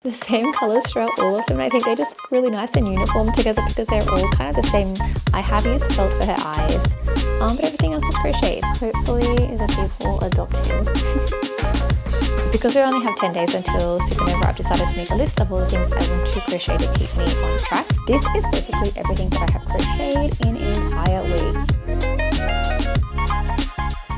the same colors throughout all of them. I think they just look really nice and uniform together because they're all kind of the same. I have used felt for her eyes, but everything else is crocheted. Hopefully the people adopt him. Because we only have 10 days until SupaNova, I've decided to make a list of all the things I want to crochet to keep me on track. This is basically everything that I have crocheted in an entire week.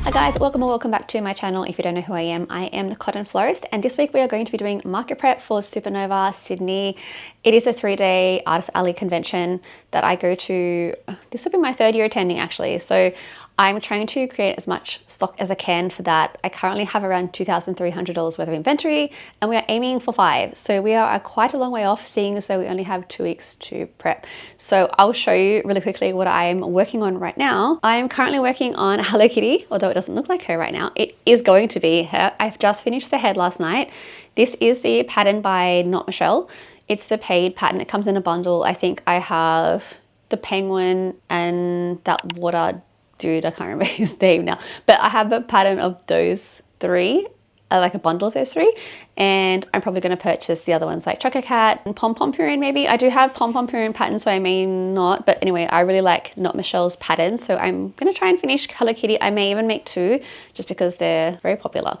Hi guys, welcome back to my channel. If you don't know who I am the Cotton Florist, and this week we are going to be doing market prep for SupaNova Sydney. It is a 3-day Artist Alley convention that I go to. This will be my 3rd year attending actually, so I'm trying to create as much stock as I can for that. I currently have around $2,300 worth of inventory and we are aiming for 5. So we are quite a long way off, seeing as though we only have 2 weeks to prep. So I'll show you really quickly what I'm working on right now. I'm currently working on Hello Kitty, although it doesn't look like her right now. It is going to be her. I've just finished the head last night. This is the pattern by Not Michelle. It's the paid pattern. It comes in a bundle. I think I have the penguin and that water dude, I can't remember his name now, but I have a pattern of those 3, like a bundle of those 3, and I'm probably going to purchase the other ones like Choco Cat and Pom Pom Purine maybe. I do have Pom Pom Purine patterns, so I may not, but anyway, I really like Not Michelle's pattern, so I'm going to try and finish Hello Kitty. I may even make 2 just because they're very popular.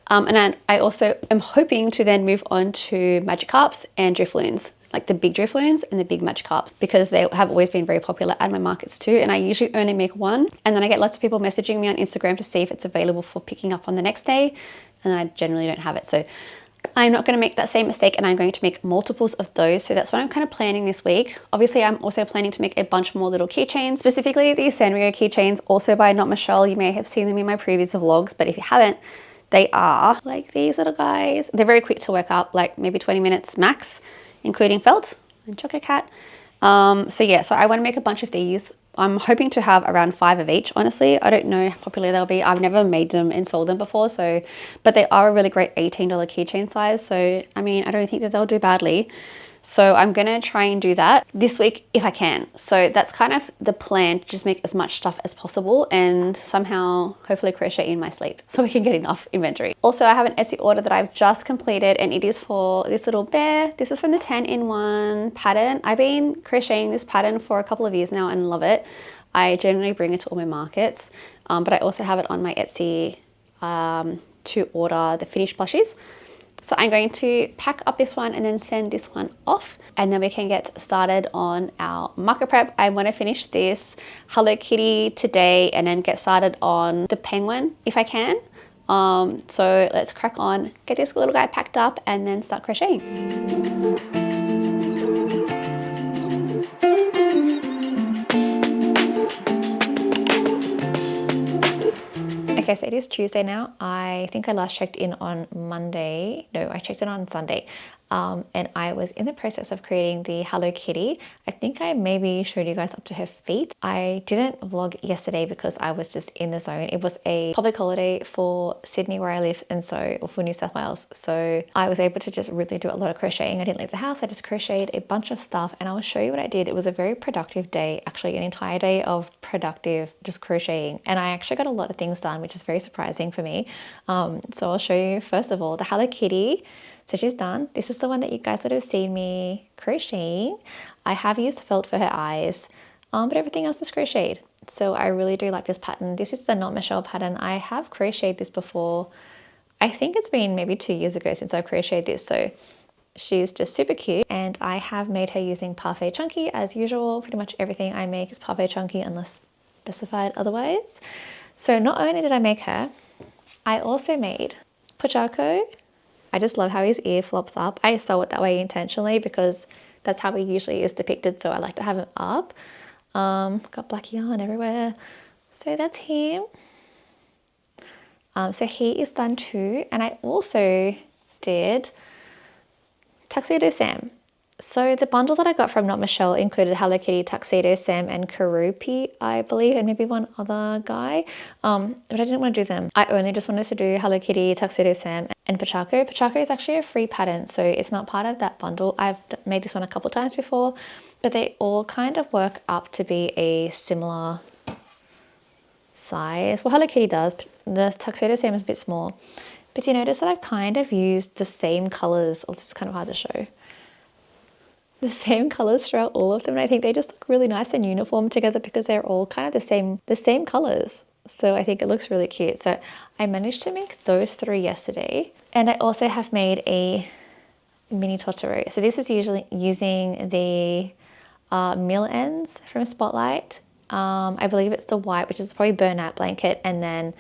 And I also am hoping to then move on to Magikarps and Drifloons, like the big Drifloons and the big Magikarps, because they have always been very popular at my markets too, and I usually only make 1, and then I get lots of people messaging me on Instagram to see if it's available for picking up on the next day, and I generally don't have it. So I'm not going to make that same mistake, and I'm going to make multiples of those. So that's what I'm kind of planning this week. Obviously, I'm also planning to make a bunch more little keychains, specifically the Sanrio keychains, also by Not Michelle. You may have seen them in my previous vlogs, but if you haven't, they are like these little guys. They're very quick to work up, like maybe 20 minutes max, including felt and Choco Cat. So yeah, so I want to make a bunch of these. I'm hoping to have around 5 of each, honestly. I don't know how popular they'll be. I've never made them and sold them before, so, but they are a really great $18 keychain size. So, I mean, I don't think that they'll do badly. So I'm gonna try and do that this week if I can. So that's kind of the plan, to just make as much stuff as possible and somehow hopefully crochet in my sleep so we can get enough inventory. Also, I have an Etsy order that I've just completed, and it is for this little bear. This is from the 10-in-1 pattern. I've been crocheting this pattern for a couple of years now and love it. I generally bring it to all my markets, but I also have it on my Etsy to order the finished plushies. So I'm going to pack up this one and then send this one off, and then we can get started on our market prep. I want to finish this Hello Kitty today and then get started on the penguin if I can. So let's crack on, get this little guy packed up and then start crocheting. Okay, so it is Tuesday now. I think I last checked in on Monday. No, I checked in on Sunday. And I was in the process of creating the Hello Kitty. I think I maybe showed you guys up to her feet. I didn't vlog yesterday because I was just in the zone. It was a public holiday for Sydney where I live, and so, or for New South Wales. So I was able to just really do a lot of crocheting. I didn't leave the house. I just crocheted a bunch of stuff, and I'll show you what I did. It was a very productive day, actually an entire day of productive just crocheting. And I actually got a lot of things done, which is very surprising for me. So I'll show you first of all the Hello Kitty. So she's done. This is the one that you guys would have seen me crocheting. I have used felt for her eyes, but everything else is crocheted. So I really do like this pattern. This is the Not Michelle pattern. I have crocheted this before. I think it's been maybe 2 years ago since I've crocheted this. So she's just super cute, and I have made her using Parfait Chunky as usual. Pretty much everything I make is Parfait Chunky unless specified otherwise. So not only did I make her, I also made Pochako. I just love how his ear flops up. I sew it that way intentionally because that's how he usually is depicted, so I like to have him up. Got black yarn everywhere. So that's him. So he is done too. And I also did Tuxedo Sam. So the bundle that I got from Not Michelle included Hello Kitty, Tuxedo Sam, and Karupi, I believe, and maybe one other guy. But I didn't want to do them. I only just wanted to do Hello Kitty, Tuxedo Sam, and Pochako. Pochako is actually a free pattern, so it's not part of that bundle. I've made this one a couple times before, but they all kind of work up to be a similar size. Well, Hello Kitty does. The Tuxedo Sam is a bit small. But you notice that I've kind of used the same colors. Oh, this is kind of hard to show. The same colors throughout all of them, and I think they just look really nice and uniform together because they're all kind of the same colors. So I think it looks really cute. So I managed to make those 3 yesterday, and I also have made a mini Totoro. So this is usually using the mill ends from Spotlight. I believe it's the white, which is probably burnout blanket, and then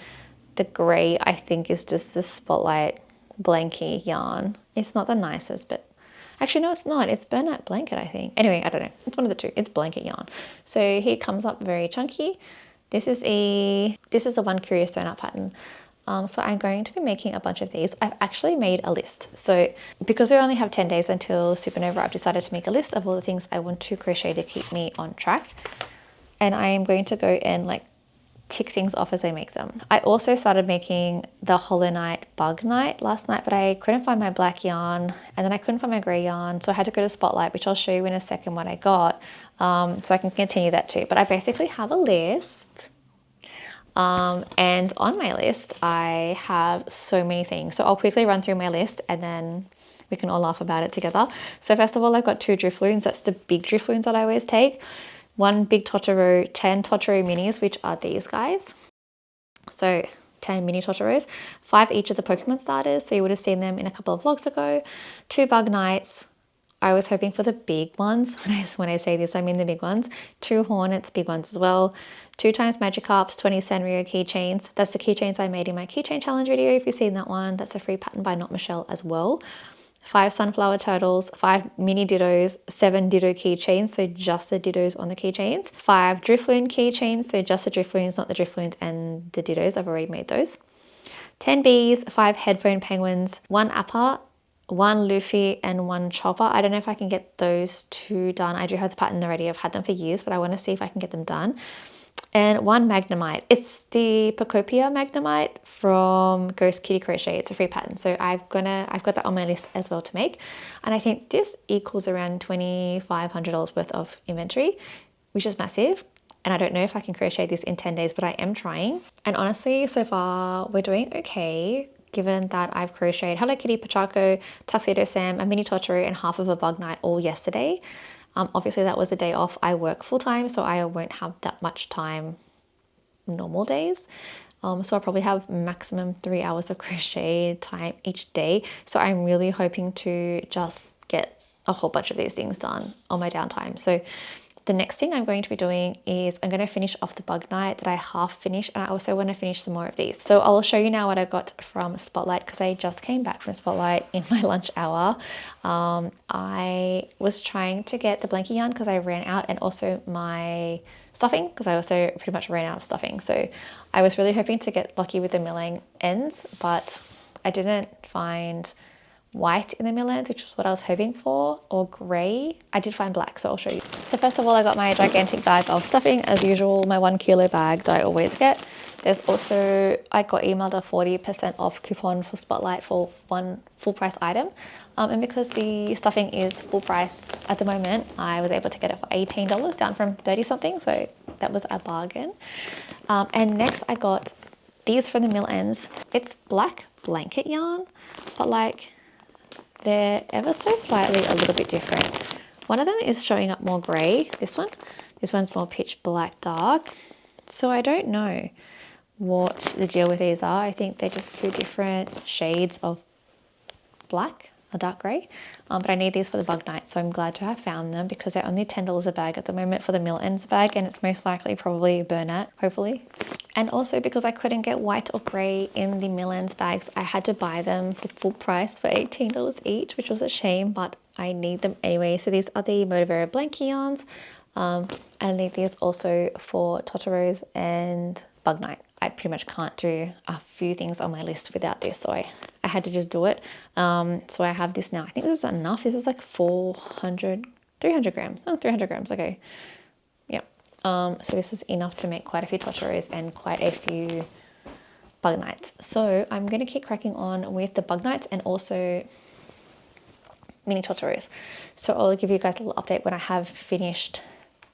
the grey I think is just the Spotlight blankie yarn. It's not the nicest, but actually no, it's not. It's burnout blanket, I think. Anyway, I don't know. It's one of the two. It's blanket yarn. So here it comes up very chunky. This is a One Curious Donut pattern. So I'm going to be making a bunch of these. I've actually made a list. So because we only have 10 days until SupaNova, I've decided to make a list of all the things I want to crochet to keep me on track. And I am going to go and like tick things off as I make them. I also started making the Hollow Night Bug Night last night, but I couldn't find my black yarn, and then I couldn't find my grey yarn, so I had to go to Spotlight, which I'll show you in a second what I got, so I can continue that too. But I basically have a list, and on my list I have so many things. So I'll quickly run through my list and then we can all laugh about it together. So first of all, I've got 2 drift looms. That's the big drift looms that I always take. 1 big Totoro, 10 Totoro minis, which are these guys. So 10 mini Totoros, 5 each of the Pokemon starters. So you would have seen them in a couple of vlogs ago. 2 Bug Nights. I was hoping for the big ones. When I say this, I mean the big ones. 2 Hornets, big ones as well. 2 times Magikarps, 20 Sanrio keychains. That's the keychains I made in my keychain challenge video. If you've seen that one, that's a free pattern by Not Michelle as well. 5 sunflower turtles, 5 mini dittos, 7 ditto keychains, so just the dittos on the keychains. 5 driftloon keychains, so just the driftloons, not the driftloons and the dittos. I've already made those. 10 bees, 5 headphone penguins, 1 appa, 1 Luffy, and 1 chopper. I don't know if I can get those 2 done. I do have the pattern already. I've had them for years, but I want to see if I can get them done. And 1 Magnemite. It's the Pocopia Magnemite from Ghost Kitty Crochet. It's a free pattern. So I've got that on my list as well to make. And I think this equals around $2,500 worth of inventory, which is massive. And I don't know if I can crochet this in 10 days, but I am trying. And honestly, so far we're doing okay, given that I've crocheted Hello Kitty, Pachaco, Tuxedo Sam, a mini Totoro, and half of a Bug Night all yesterday. Obviously that was a day off. I work full time, so I won't have that much time normal days. So I'll probably have maximum 3 hours of crochet time each day. So I'm really hoping to just get a whole bunch of these things done on my downtime. So the next thing I'm going to be doing is I'm going to finish off the Bug Night that I half finished, and I also want to finish some more of these. So I'll show you now what I got from Spotlight, because I just came back from Spotlight in my lunch hour. I was trying to get the blankie yarn because I ran out, and also my stuffing because I also pretty much ran out of stuffing. So I was really hoping to get lucky with the milling ends, but I didn't find white in the mill ends, which was what I was hoping for, or grey. I did find black, so I'll show you. So first of all, I got my gigantic bag of stuffing as usual, my 1 kilo bag that I always get. There's also, I got emailed a 40% off coupon for Spotlight for 1 full price item. And because the stuffing is full price at the moment, I was able to get it for $18, down from 30 something. So that was a bargain. And next I got these from the mill ends. It's black blanket yarn, but like, they're ever so slightly a little bit different. One of them is showing up more grey, this one's more pitch black dark. So I don't know what the deal with these are. I think they're just 2 different shades of black, a dark grey. But I need these for the Bug Night, so I'm glad to have found them because they're only $10 a bag at the moment for the mill ends bag, and it's most likely probably burnout, hopefully. And also because I couldn't get white or grey in the mill ends bags, I had to buy them for full price for $18 each, which was a shame, but I need them anyway. So these are the Motivera blankie yarns. And I need these also for Totoros and Bug Night. I pretty much can't do a few things on my list without this, so I had to just do it. So I have this now. I think this is enough. This is like 300 grams. Oh, 300 grams, okay. Yeah. So this is enough to make quite a few Totoros and quite a few Bug Nights. So I'm going to keep cracking on with the Bug Nights and also mini Totoros. So I'll give you guys a little update when I have finished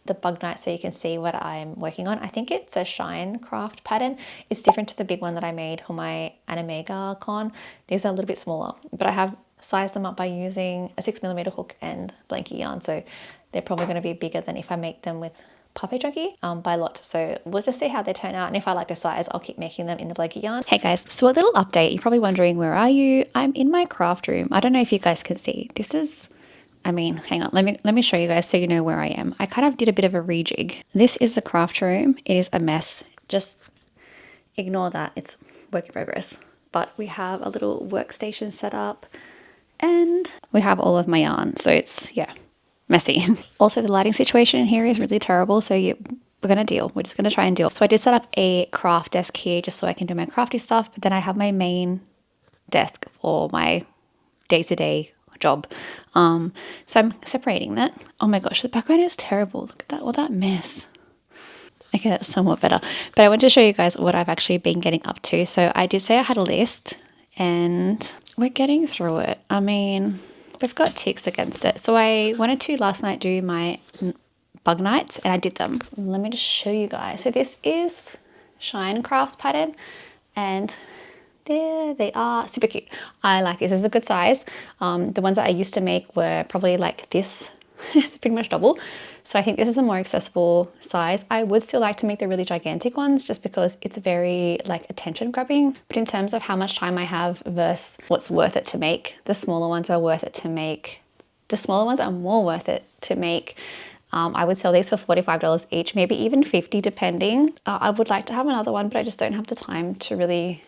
the bug night so you can see what I'm working on. I think it's a shine craft pattern. It's different to the big one that I made for my Animega con. These are a little bit smaller, but I have sized them up by using a 6mm hook and blanket yarn, so they're probably going to be bigger than if I make them with Puppy Junkie by lot. So we'll just see how they turn out, and if I like the size, I'll keep making them in the blanket yarn. Hey guys, so a little update. You're probably wondering, where are you? I'm in my craft room. I don't know if you guys can see. This is, I mean, hang on, let me show you guys so you know where I am. I kind of did a bit of a rejig. This is the craft room. It is a mess. Just ignore that. It's work in progress. But we have a little workstation set up and we have all of my yarn. So it's, yeah, messy. Also, the lighting situation in here is really terrible. So we're going to deal. We're just going to try and deal. So I did set up a craft desk here just so I can do my crafty stuff. But then I have my main desk for my day-to-day job. So I'm separating that. Oh my gosh, the background is terrible. Look at that, all that mess. Okay, that's somewhat better. But I want to show you guys what I've actually been getting up to. So I did say I had a list and we're getting through it. I mean, we've got ticks against it. So I wanted to last night do my bug nights and I did them. Let me just show you guys. So this is Shine Crafts pattern and there they are, super cute. I like this. This is a good size. The ones that I used to make were probably like this. It's pretty much double. So I think this is a more accessible size. I would still like to make the really gigantic ones just because it's very like attention grabbing. But in terms of how much time I have versus what's worth it to make, the smaller ones are worth it to make. The smaller ones are more worth it to make. I would sell these for $45 each, maybe even $50 depending. I would like to have another one, but I just don't have the time to really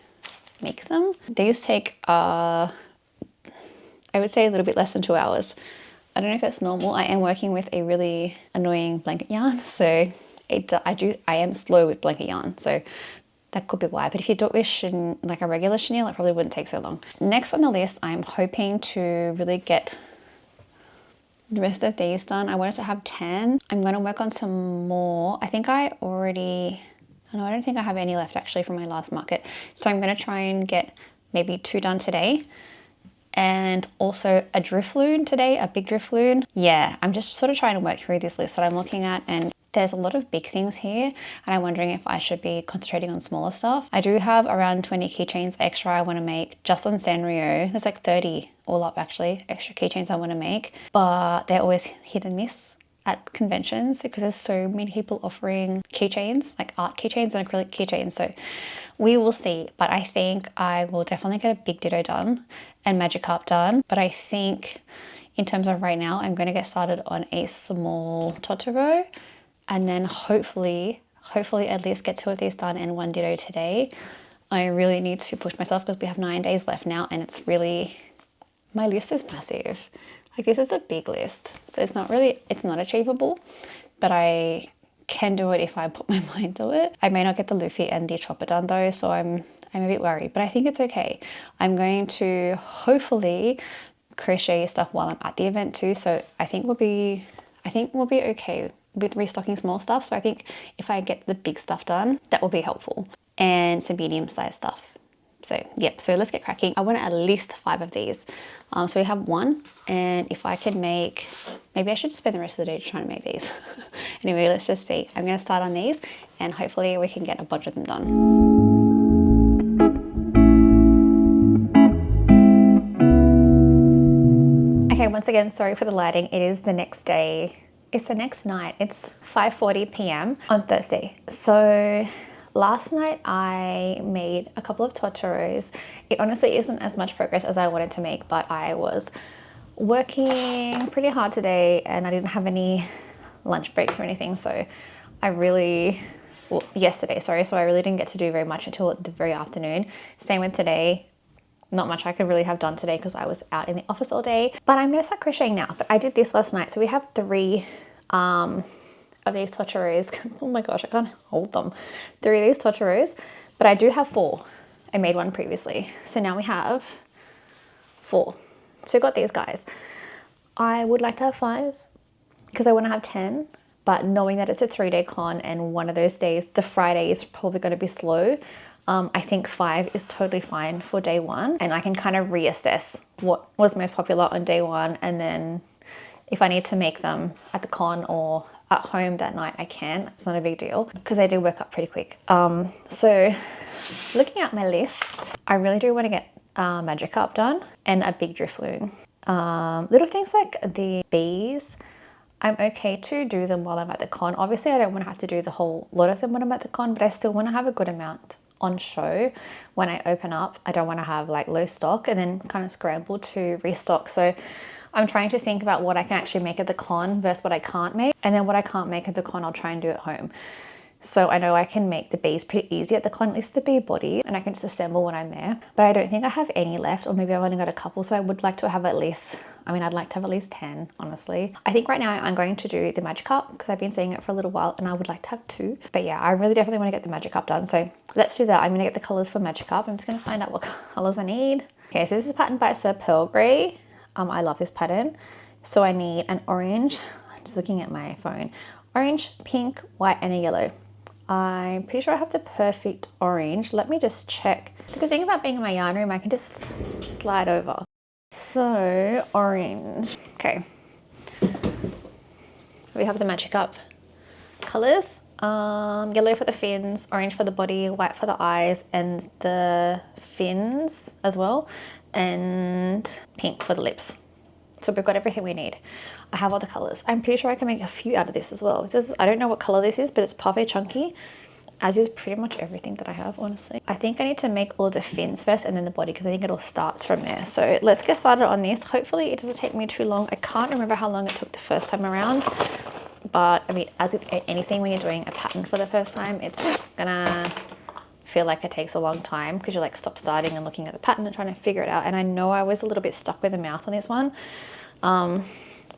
make them. These take, I would say a little bit less than 2 hours. I don't know if that's normal. I am working with a really annoying blanket yarn, so I am slow with blanket yarn, so that could be why. But if you do it with like a regular chenille, it probably wouldn't take so long. Next on the list, I'm hoping to really get the rest of these done. I wanted to have 10. I'm going to work on some more. I think I already, no, I don't think I have any left actually from my last market. So I'm going to try and get maybe 2 done today. And also a drift loom today, a big drift loom. Yeah, I'm just sort of trying to work through this list that I'm looking at, and there's a lot of big things here and I'm wondering if I should be concentrating on smaller stuff. I do have around 20 keychains extra I want to make just on Sanrio. There's like 30 all up actually, extra keychains I want to make, but they're always hit and miss at conventions because there's so many people offering keychains, like art keychains and acrylic keychains. So we will see, but I think I will definitely get a big ditto done and magic carp done. But I think in terms of right now, I'm going to get started on a small Totoro and then hopefully at least get 2 of these done and 1 ditto today. I really need to push myself because we have 9 days left now and it's really, my list is massive. Like this is a big list. So it's not achievable, but I can do it if I put my mind to it. I may not get the Luffy and the chopper done though, so I'm a bit worried, but I think it's okay. I'm going to hopefully crochet stuff while I'm at the event too, so I think we'll be okay with restocking small stuff. So I think if I get the big stuff done, that will be helpful, and some medium-sized stuff. So yep, so let's get cracking. I want at least 5 of these. So we have 1, and if I can make, maybe I should spend the rest of the day trying to make these. Anyway, let's just see. I'm gonna start on these and hopefully we can get a bunch of them done. Okay, once again, sorry for the lighting. It is the next day. It's the next night. It's 5:40 p.m. on Thursday. So last night I made a couple of Totoros. It honestly isn't as much progress as I wanted to make, but I was working pretty hard today and I didn't have any lunch breaks or anything. So yesterday, sorry. So I really didn't get to do very much until the very afternoon. Same with today. Not much I could really have done today because I was out in the office all day, but I'm going to start crocheting now. But I did this last night. So we have 3 of these Totoros. Oh my gosh, I can't hold them. 3 of these Totoros, but I do have 4. I made 1 previously. So now we have 4. So we've got these guys. I would like to have 5 because I want to have 10, but knowing that it's a 3-day con and one of those days, the Friday, is probably going to be slow. I think 5 is totally fine for day 1, and I can kind of reassess what was most popular on day 1, and then if I need to make them at the con or at home that night, I can. It's not a big deal because I do work up pretty quick. So looking at my list, I really do want to get Magic Carp done and a big drift loom. Little things like the bees, I'm okay to do them while I'm at the con. Obviously, I don't want to have to do the whole lot of them when I'm at the con, but I still want to have a good amount on show when I open up. I don't want to have like low stock and then kind of scramble to restock. So I'm trying to think about what I can actually make at the con versus what I can't make. And then what I can't make at the con, I'll try and do at home. So I know I can make the bees pretty easy at the con, at least the bee body, and I can just assemble when I'm there. But I don't think I have any left, or maybe I've only got a couple. So I would like to have at least, I'd like to have at least 10, honestly. I think right now I'm going to do the Magic Carp because I've been seeing it for a little while and I would like to have 2. But yeah, I really definitely want to get the Magic Carp done. So let's do that. I'm going to get the colors for Magic Carp. I'm just going to find out what colors I need. Okay, so this is a pattern by Sir Pearl Grey. I love this pattern. So I need an orange, I'm just looking at my phone, orange, pink, white, and a yellow. I'm pretty sure I have the perfect orange. Let me just check. The good thing about being in my yarn room, I can just slide over. So orange, okay. We have the Magic Carp colors. Yellow for the fins, orange for the body, white for the eyes and the fins as well, and pink for the lips. So we've got everything we need. I have all the colors. I'm pretty sure I can make a few out of this as well. I don't know what color this is, but it's puffy chunky, as is pretty much everything that I have, honestly. I think I need to make all of the fins first and then the body because I think it all starts from there. So let's get started on this. Hopefully it doesn't take me too long. I can't remember how long it took the first time around, but I mean, as with anything, when you're doing a pattern for the first time, it's gonna feel like it takes a long time because you're like stop starting and looking at the pattern and trying to figure it out. And I know I was a little bit stuck with the mouth on this one,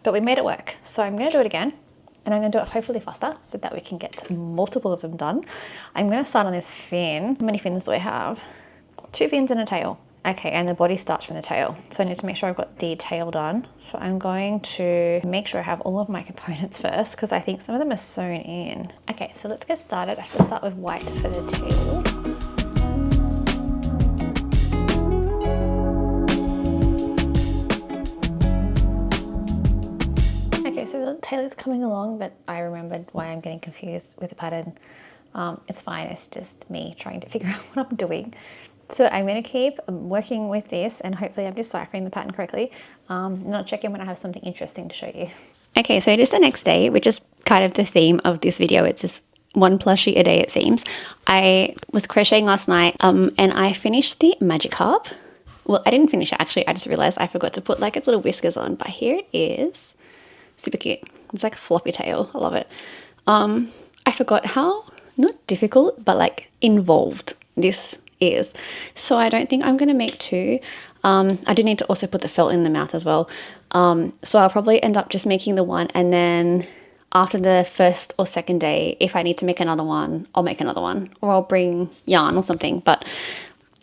but we made it work. So I'm gonna do it again and I'm gonna do it hopefully faster so that we can get multiple of them done. I'm gonna start on this fin. How many fins do I have? 2 fins and a tail. Okay, and the body starts from the tail. So I need to make sure I've got the tail done. So I'm going to make sure I have all of my components first because I think some of them are sewn in. Okay, so let's get started. I have to start with white for the tail. Okay, so the tail is coming along, but I remembered why I'm getting confused with the pattern. It's fine, it's just me trying to figure out what I'm doing. So I'm going to keep working with this and hopefully I'm deciphering the pattern correctly. Not checking when I have something interesting to show you. Okay, so it is the next day, which is kind of the theme of this video. It's just 1 plushie a day, it seems. I was crocheting last night and I finished the Magic Carp. Well, I didn't finish it actually. I just realized I forgot to put like its little whiskers on, but here it is. Super cute. It's like a floppy tail. I love it. I forgot how, not difficult, but like involved this is. So I don't think I'm going to make 2. I do need to also put the felt in the mouth as well. So I'll probably end up just making the one, and then after the first or second day, if I need to make another one, I'll make another one, or I'll bring yarn or something. But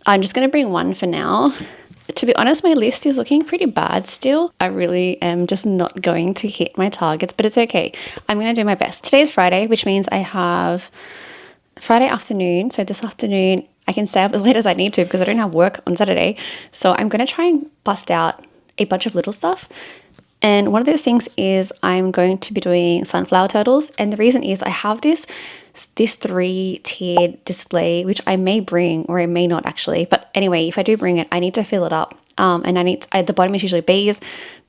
I'm just going to bring 1 for now. To be honest, my list is looking pretty bad still. I really am just not going to hit my targets, but it's okay. I'm going to do my best. Today's Friday, which means I have Friday afternoon. So this afternoon, I can stay up as late as I need to because I don't have work on Saturday. So I'm going to try and bust out a bunch of little stuff. And one of those things is I'm going to be doing sunflower turtles. And the reason is I have this 3-tiered display, which I may bring or I may not actually. But anyway, if I do bring it, I need to fill it up. And the bottom is usually bees.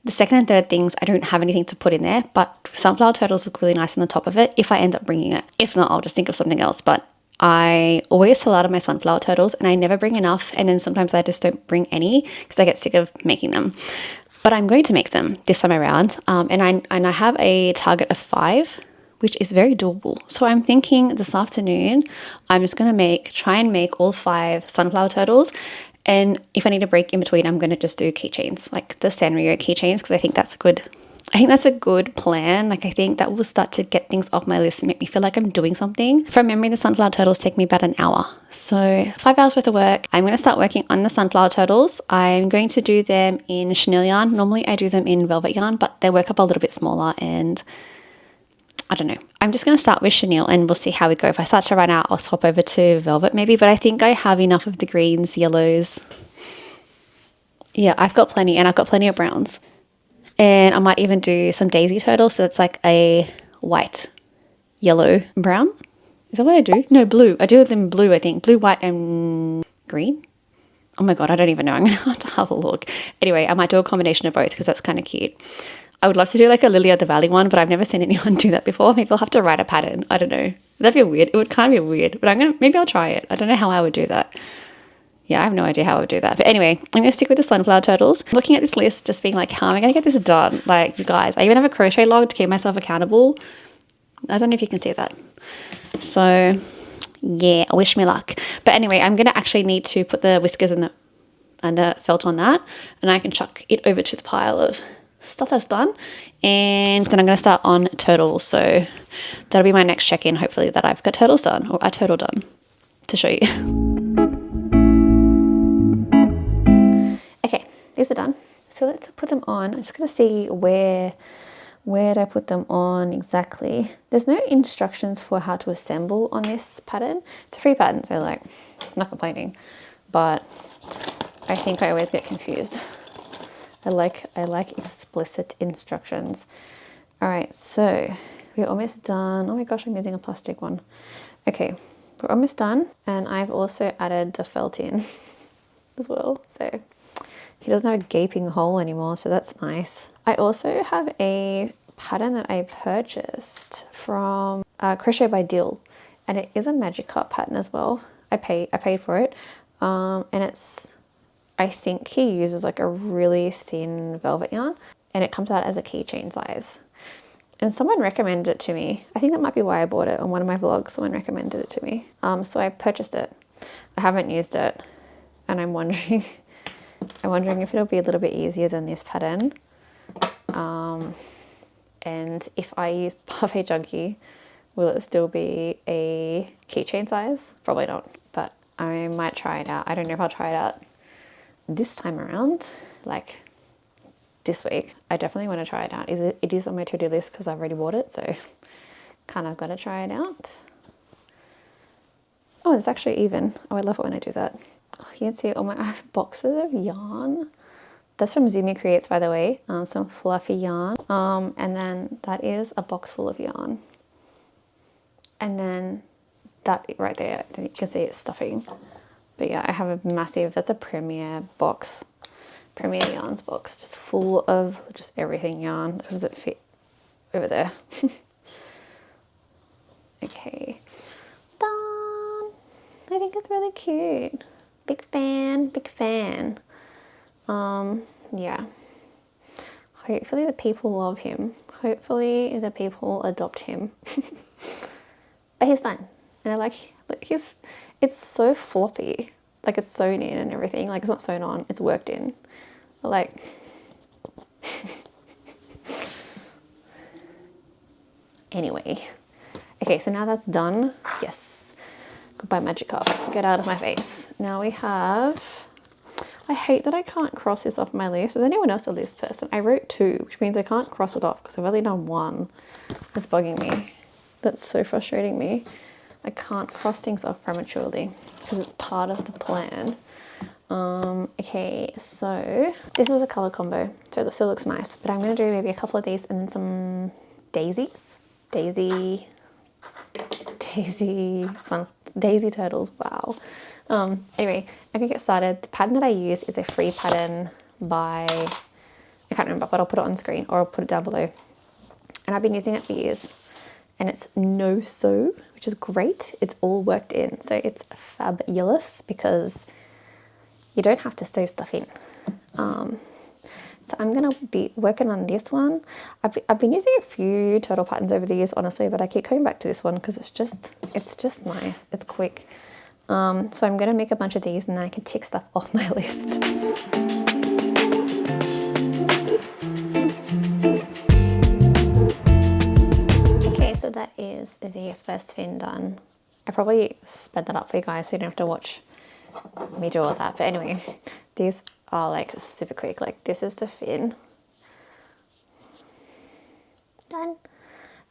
The second and third things, I don't have anything to put in there. But sunflower turtles look really nice on the top of it if I end up bringing it. If not, I'll just think of something else. But I always sell out of my sunflower turtles and I never bring enough. And then sometimes I just don't bring any because I get sick of making them. But I'm going to make them this time around, and I have a target of 5, which is very doable. So I'm thinking this afternoon, I'm just going to try and make all 5 sunflower turtles, and if I need a break in between, I'm going to just do keychains, like the Sanrio keychains, because I think that's a good plan. Like I think that will start to get things off my list and make me feel like I'm doing something. From memory, the sunflower turtles take me about an hour. So 5 hours worth of work. I'm going to start working on the sunflower turtles. I'm going to do them in chenille yarn. Normally I do them in velvet yarn, but they work up a little bit smaller and I don't know. I'm just going to start with chenille and we'll see how we go. If I start to run out, I'll swap over to velvet maybe, but I think I have enough of the greens, yellows. Yeah, I've got plenty and I've got plenty of browns. And I might even do some daisy turtles. So it's like a white, yellow, brown. Is that what I do? No, blue. I do them blue, I think. Blue, white, and green. Oh my God, I don't even know. I'm going to have to have a look. Anyway, I might do a combination of both because that's kind of cute. I would love to do like a Lily of the Valley one, but I've never seen anyone do that before. Maybe I'll have to write a pattern. I don't know. That'd be weird. It would kind of be weird, but maybe I'll try it. I don't know how I would do that. Yeah, I have no idea how I would do that. But anyway, I'm going to stick with the sunflower turtles. Looking at this list, just being like, how am I going to get this done? Like, you guys, I even have a crochet log to keep myself accountable. I don't know if you can see that. So yeah, wish me luck. But anyway, I'm going to actually need to put the whiskers and the felt on that, and I can chuck it over to the pile of stuff that's done, and then I'm going to start on turtles. So that'll be my next check-in, hopefully, that I've got turtles done, or a turtle done, to show you. Okay, these are done. So let's put them on. I'm just going to see where do I put them on exactly. There's no instructions for how to assemble on this pattern. It's a free pattern, so like, I'm not complaining, but I think I always get confused. I like explicit instructions. All right, so we're almost done. Oh my gosh, I'm using a plastic one. Okay, we're almost done, and I've also added the felt in as well, so he doesn't have a gaping hole anymore, so that's nice. I also have a pattern that I purchased from Crochet by Dill, and it is a magic cut pattern as well. I paid for it, and it's, I think he uses like a really thin velvet yarn, and it comes out as a keychain size. And someone recommended it to me. I think that might be why I bought it. On one of my vlogs, someone recommended it to me. So I purchased it. I haven't used it, and I'm wondering if it'll be a little bit easier than this pattern. And if I use Parfait Junkie, will it still be a keychain size? Probably not, but I might try it out. I don't know if I'll try it out this time around, like this week. I definitely want to try it out. It is on my to-do list because I've already bought it, so kind of got to try it out. Oh, it's actually even. Oh, I love it when I do that. Oh, you can see all my, I have boxes of yarn. That's from Zumi Creates, by the way. Some fluffy yarn. And then that is a box full of yarn. And then that right there, you can see it's stuffing. But yeah, I have a massive, that's a Premier box. Premier Yarns box, just full of just everything yarn. Does it fit over there? Okay. Done. I think it's really cute. Big fan, big fan. Yeah. Hopefully the people love him. Hopefully the people adopt him. But he's done. And I like, look, it's so floppy. Like, it's sewn in and everything. Like, it's not sewn on, it's worked in. Like, anyway. Okay, so now that's done. Yes. Goodbye, Magic Cup. Get out of my face. Now we have, I hate that I can't cross this off my list. Is anyone else a list person? I wrote 2, which means I can't cross it off because I've only done 1. That's bugging me. That's so frustrating me. I can't cross things off prematurely because it's part of the plan. Okay, so this is a color combo, so this still looks nice, but I'm going to do maybe a couple of these and then some daisies. Daisy turtles, wow. Anyway, I can get started. The pattern that I use is a free pattern by, I can't remember, but I'll put it on screen or I'll put it down below. And I've been using it for years. And it's no sew, which is great. It's all worked in, so it's fabulous because you don't have to sew stuff in. So I'm gonna be working on this one. I've been using a few turtle patterns over the years, honestly, but I keep coming back to this one because it's just nice. It's quick. So I'm gonna make a bunch of these and then I can tick stuff off my list. Okay, so that is the first fin done. I probably sped that up for you guys so you don't have to watch me do all that. But anyway, these are like super quick. Like, this is the fin. Done.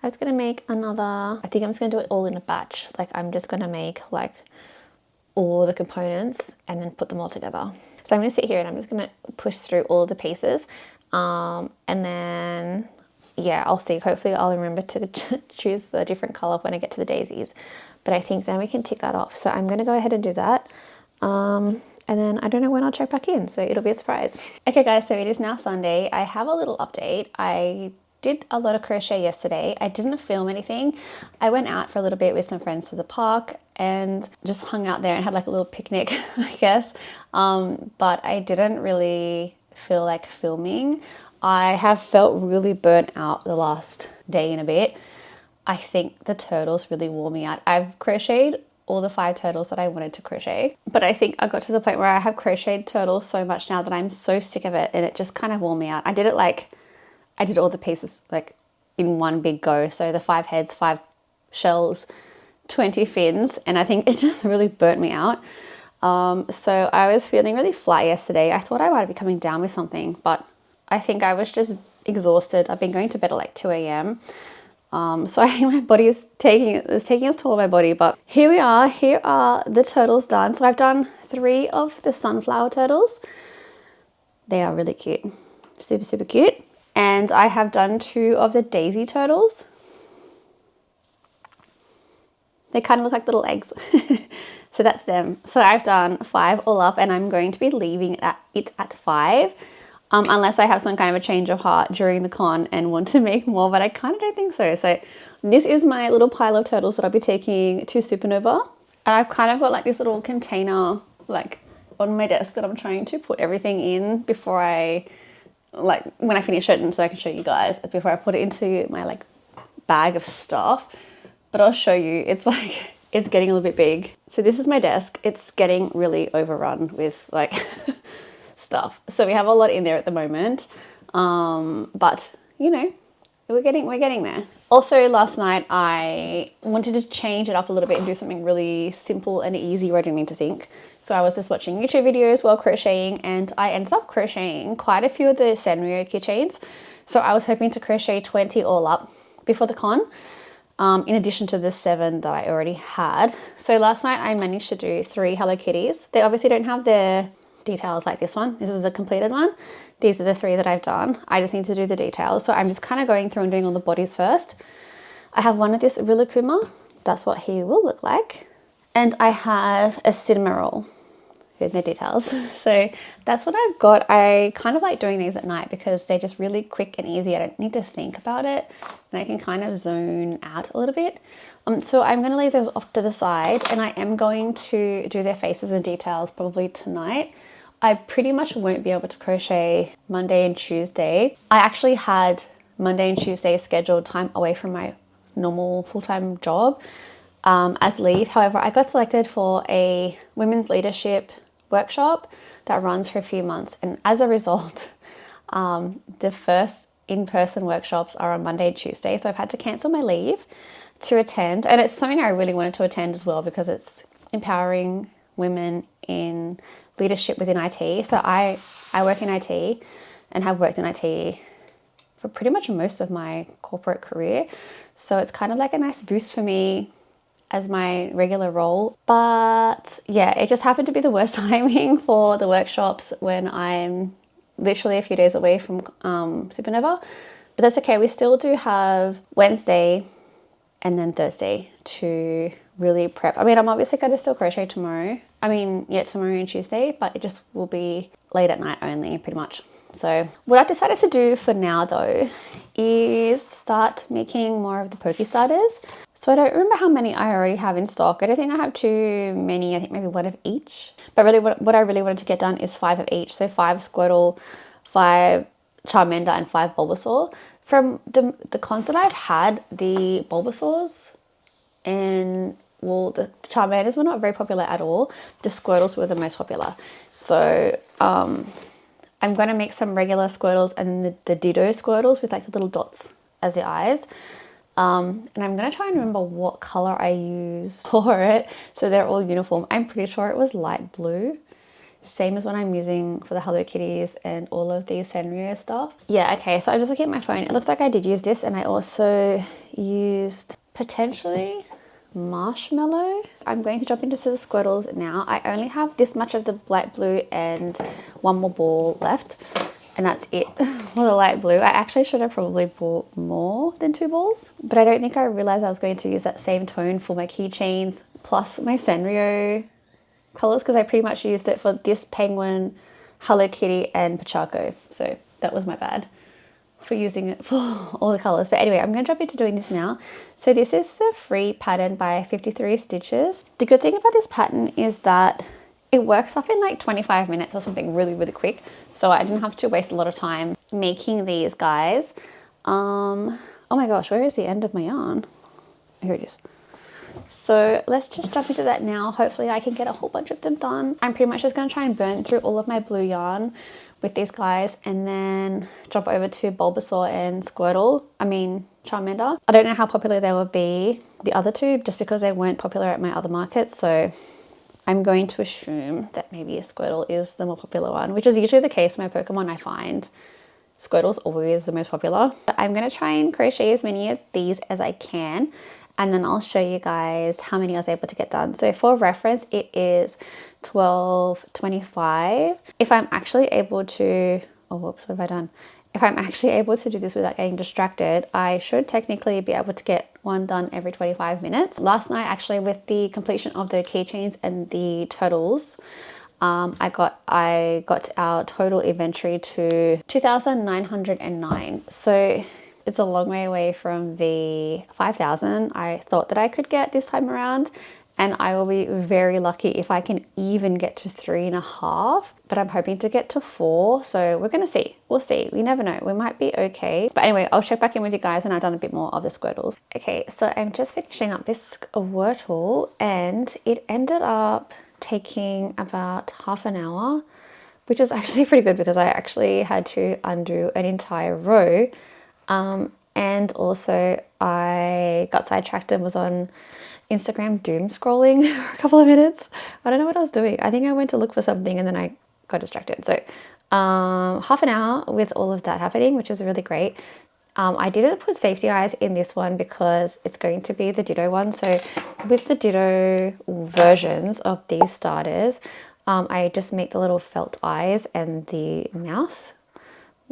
I was gonna make another, I think I'm just gonna do it all in a batch. Like, I'm just gonna make like all the components and then put them all together. So I'm gonna sit here and I'm just gonna push through all the pieces. And then yeah, I'll see. Hopefully I'll remember to choose the different color when I get to the daisies. But I think then we can tick that off. So I'm going to go ahead and do that. And then I don't know when I'll check back in, so it'll be a surprise. Okay guys, so it is now Sunday. I have a little update. I did a lot of crochet yesterday. I didn't film anything. I went out for a little bit with some friends to the park and just hung out there and had like a little picnic, I guess. But I didn't really feel like filming. I have felt really burnt out the last day and a bit. I think the turtles really wore me out. I've crocheted all the 5 turtles that I wanted to crochet, but I think I got to the point where I have crocheted turtles so much now that I'm so sick of it, and it just kind of wore me out. I did all the pieces like in one big go. So the 5 heads, 5 shells, 20 fins, and I think it just really burnt me out. So I was feeling really flat yesterday. I thought I might be coming down with something, but I think I was just exhausted. I've been going to bed at like 2 a.m. So I think my body is taking its toll on my body, but here we are. Here are the turtles done. So I've done 3 of the sunflower turtles. They are really cute. Super, super cute. And I have done 2 of the daisy turtles. They kind of look like little eggs. So that's them. So I've done 5 all up, and I'm going to be leaving it at 5. Unless I have some kind of a change of heart during the con and want to make more, but I kind of don't think so. So this is my little pile of turtles that I'll be taking to SupaNova. And I've kind of got like this little container like on my desk that I'm trying to put everything in before when I finish it, and so I can show you guys before I put it into my like bag of stuff. But I'll show you, it's like, it's getting a little bit big. So this is my desk. It's getting really overrun with like stuff. So we have a lot in there at the moment. But you know, we're getting there. Also last night I wanted to change it up a little bit and do something really simple and easy where I didn't need to think. So I was just watching YouTube videos while crocheting, and I ended up crocheting quite a few of the Sanrio keychains. So I was hoping to crochet 20 all up before the con, in addition to the 7 that I already had. So last night I managed to do 3 Hello Kitties. They obviously don't have their details like this one. This is a completed one. These are the 3 that I've done. I just need to do the details. So I'm just kind of going through and doing all the bodies first. I have one of this Rilakkuma. That's what he will look like. And I have a cinnamon roll with the details. So that's what I've got. I kind of like doing these at night because they're just really quick and easy. I don't need to think about it, and I can kind of zone out a little bit. So I'm going to leave those off to the side, and I am going to do their faces and details probably tonight. I pretty much won't be able to crochet Monday and Tuesday. I actually had Monday and Tuesday scheduled time away from my normal full-time job as leave. However, I got selected for a women's leadership workshop that runs for a few months, and as a result, the first in-person workshops are on Monday and Tuesday, so I've had to cancel my leave to attend. And it's something I really wanted to attend as well because it's empowering women in leadership within IT. So I work in IT and have worked in IT for pretty much most of my corporate career, so it's kind of like a nice boost for me as my regular role. But yeah, it just happened to be the worst timing for the workshops when I'm literally a few days away from SupaNova. But that's okay. We still do have Wednesday and then Thursday to really prep. I mean, I'm obviously going to still crochet tomorrow. Tomorrow and Tuesday, but it just will be late at night only, pretty much. So what I've decided to do for now though is start making more of the pokey starters. So I don't remember how many I already have in stock. I don't think I have too many. I think maybe 1 of each. But really what I really wanted to get done is 5 of each. So 5 Squirtle, 5 Charmander, and 5 Bulbasaur. From the cons that I've had, the Bulbasaurs and the Charmanders were not very popular at all. The Squirtles were the most popular. So I'm going to make some regular Squirtles and the Ditto Squirtles with like the little dots as the eyes. And I'm going to try and remember what color I use for it, so they're all uniform. I'm pretty sure it was light blue, same as what I'm using for the Hello Kitties and all of the Sanrio stuff. Yeah, okay, so I'm just looking at my phone. It looks like I did use this, and I also used potentially Marshmallow. I'm going to jump into the Squirtles now. I only have this much of the light blue and 1 more ball left. and that's it for the light blue. I actually should have probably bought more than 2 balls, but I don't think I realized I was going to use that same tone for my keychains plus my Sanrio colors, because I pretty much used it for this penguin, Hello Kitty, and Pachaco. So that was my bad for using it for all the colors. But anyway, I'm going to jump into doing this now. So this is the free pattern by 53 stitches. The good thing about this pattern is that it works off in like 25 minutes or something, really, really quick. So I didn't have to waste a lot of time making these guys. Oh my gosh, where is the end of my yarn? Here it is. So let's just jump into that now. Hopefully I can get a whole bunch of them done. I'm pretty much just going to try and burn through all of my blue yarn with these guys and then jump over to Bulbasaur and Squirtle. I mean Charmander. I don't know how popular they will be, the other two, just because they weren't popular at my other markets. So I'm going to assume that maybe Squirtle is the more popular one, which is usually the case with my Pokemon. I find Squirtle's always the most popular. But I'm going to try and crochet as many of these as I can, and then I'll show you guys how many I was able to get done. So for reference, it is 12:25. If I'm actually able to, oh whoops, what have I done? If I'm actually able to do this without getting distracted, I should technically be able to get one done every 25 minutes. Last night, actually, with the completion of the keychains and the turtles, I got our total inventory to 2,909. So it's a long way away from the 5,000 I thought that I could get this time around. And I will be very lucky if I can even get to 3.5, but I'm hoping to get to 4. So we're going to see. We'll see. We never know. We might be okay. But anyway, I'll check back in with you guys when I've done a bit more of the Squirtles. Okay, so I'm just finishing up this Wordle, and it ended up taking about half an hour, which is actually pretty good because I actually had to undo an entire row. And also I got sidetracked and was on Instagram doom scrolling for a couple of minutes. I don't know what I was doing. I think I went to look for something and then I got distracted. So half an hour with all of that happening, which is really great. I didn't put safety eyes in this one because it's going to be the Ditto one. So with the Ditto versions of these starters, I just make the little felt eyes and the mouth.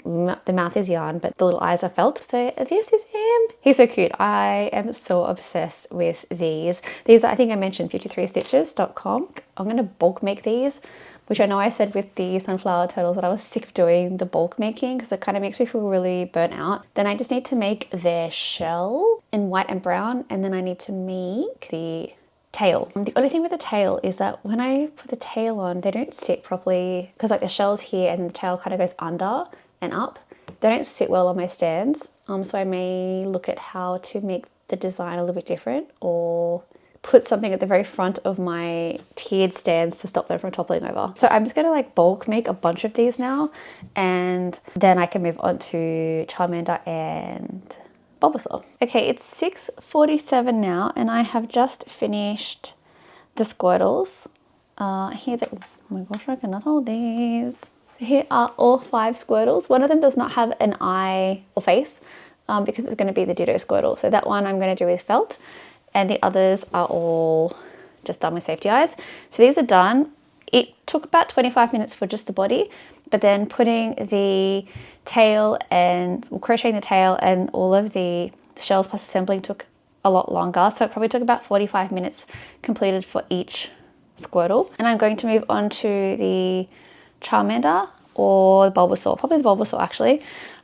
The mouth is yarn, but the little eyes are felt. So this is him. He's so cute. I am so obsessed with these. These are, I think I mentioned 53stitches.com. I'm going to bulk make these, which I know I said with the sunflower turtles that I was sick of doing the bulk making because it kind of makes me feel really burnt out. Then I just need to make their shell in white and brown, and then I need to make the tail. The only thing with the tail is that when I put the tail on, they don't sit properly because like the shell's here and the tail kind of goes under and up. They don't sit well on my stands, so I may look at how to make the design a little bit different or put something at the very front of my tiered stands to stop them from toppling over. So I'm just gonna like bulk make a bunch of these now, and then I can move on to Charmander and Bulbasaur. Okay, it's 6:47 now and I have just finished the Squirtles. Here, oh my gosh, I cannot hold these. Here are all 5 Squirtles. One of them does not have an eye or face because it's going to be the Ditto Squirtle. So that one I'm going to do with felt, and the others are all just done with safety eyes. So these are done. It took about 25 minutes for just the body, but then putting the tail and crocheting the tail and all of the shells plus assembling took a lot longer. So it probably took about 45 minutes completed for each Squirtle. And I'm going to move on to the Charmander or Bulbasaur, probably the Bulbasaur actually.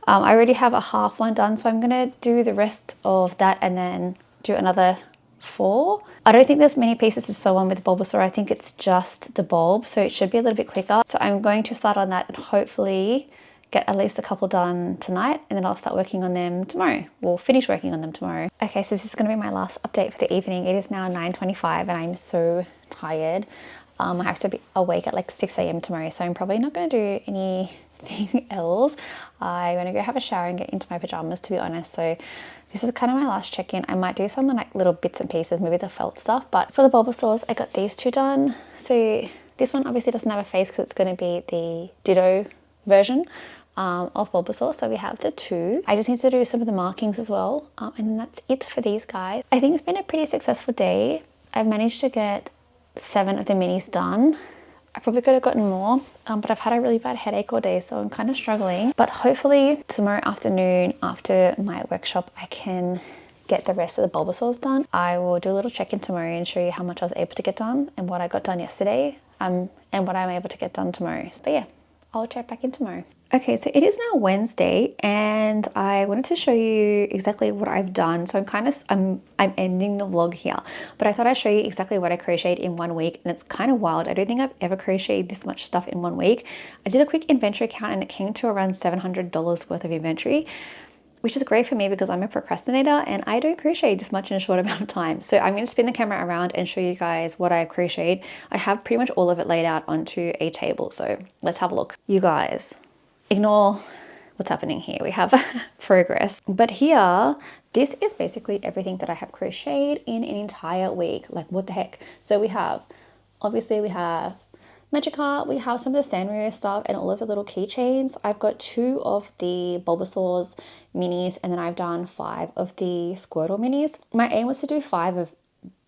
I already have a half one done, so I'm going to do the rest of that and then do another 4. I don't think there's many pieces to sew on with Bulbasaur. I think it's just the bulb, so it should be a little bit quicker. So I'm going to start on that and hopefully get at least a couple done tonight, and then I'll start working on them tomorrow. We'll finish working on them tomorrow. Okay, so this is going to be my last update for the evening. It is now 9:25 and I'm so tired. I have to be awake at like 6 a.m. tomorrow, so I'm probably not going to do anything else. I'm going to go have a shower and get into my pajamas, to be honest. So this is kind of my last check-in. I might do some like little bits and pieces, maybe the felt stuff. But for the Bulbasaurs, I got these 2 done. So this one obviously doesn't have a face because it's going to be the Ditto version of Bulbasaur. So we have the 2. I just need to do some of the markings as well. And then that's it for these guys. I think it's been a pretty successful day. I've managed to get 7 of the minis done. I probably could have gotten more, but I've had a really bad headache all day, so I'm kind of struggling. But hopefully tomorrow afternoon after my workshop, I can get the rest of the Bulbasaurs done. I will do a little check-in tomorrow and show you how much I was able to get done and what I got done yesterday, and what I'm able to get done tomorrow. But yeah, I'll check back in tomorrow. Okay, so it is now Wednesday and I wanted to show you exactly what I've done. So I'm ending the vlog here, but I thought I'd show you exactly what I crocheted in 1 week, and it's kind of wild. I don't think I've ever crocheted this much stuff in 1 week. I did a quick inventory count and it came to around $700 worth of inventory, which is great for me because I'm a procrastinator and I don't crochet this much in a short amount of time. So I'm going to spin the camera around and show you guys what I've crocheted. I have pretty much all of it laid out onto a table, so let's have a look. You guys, ignore what's happening here. We have progress. But here, this is basically everything that I have crocheted in an entire week. Like, what the heck? So we have, obviously we have Magic Heart, we have some of the Sanrio stuff and all of the little keychains. I've got 2 of the Bulbasaur's minis, and then I've done 5 of the Squirtle minis. My aim was to do 5 of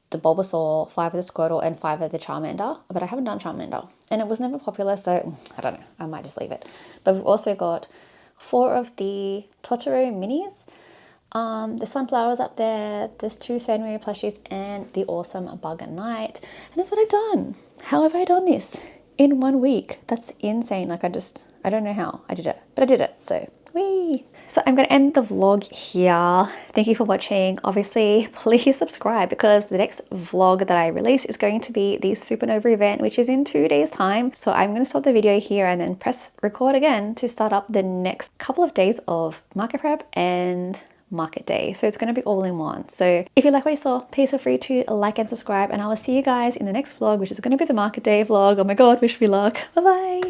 the Bulbasaur, 5 of the Squirtle, and 5 of the Charmander, but I haven't done Charmander and it was never popular, so I don't know, I might just leave it. But we've also got 4 of the Totoro minis, the sunflowers up there, there's 2 Sanrio plushies and the awesome Bug and Night, and that's what I've done. How have I done this in 1 week? That's insane. Like, I don't know how I did it, but I did it, so whee! So I'm going to end the vlog here. Thank you for watching. Obviously, please subscribe because the next vlog that I release is going to be the SupaNova event, which is in 2 days time. So I'm going to stop the video here and then press record again to start up the next couple of days of market prep and market day. So it's going to be all in one. So if you like what you saw, please feel free to like and subscribe, and I will see you guys in the next vlog, which is going to be the market day vlog. Oh my god, wish me luck. Bye bye.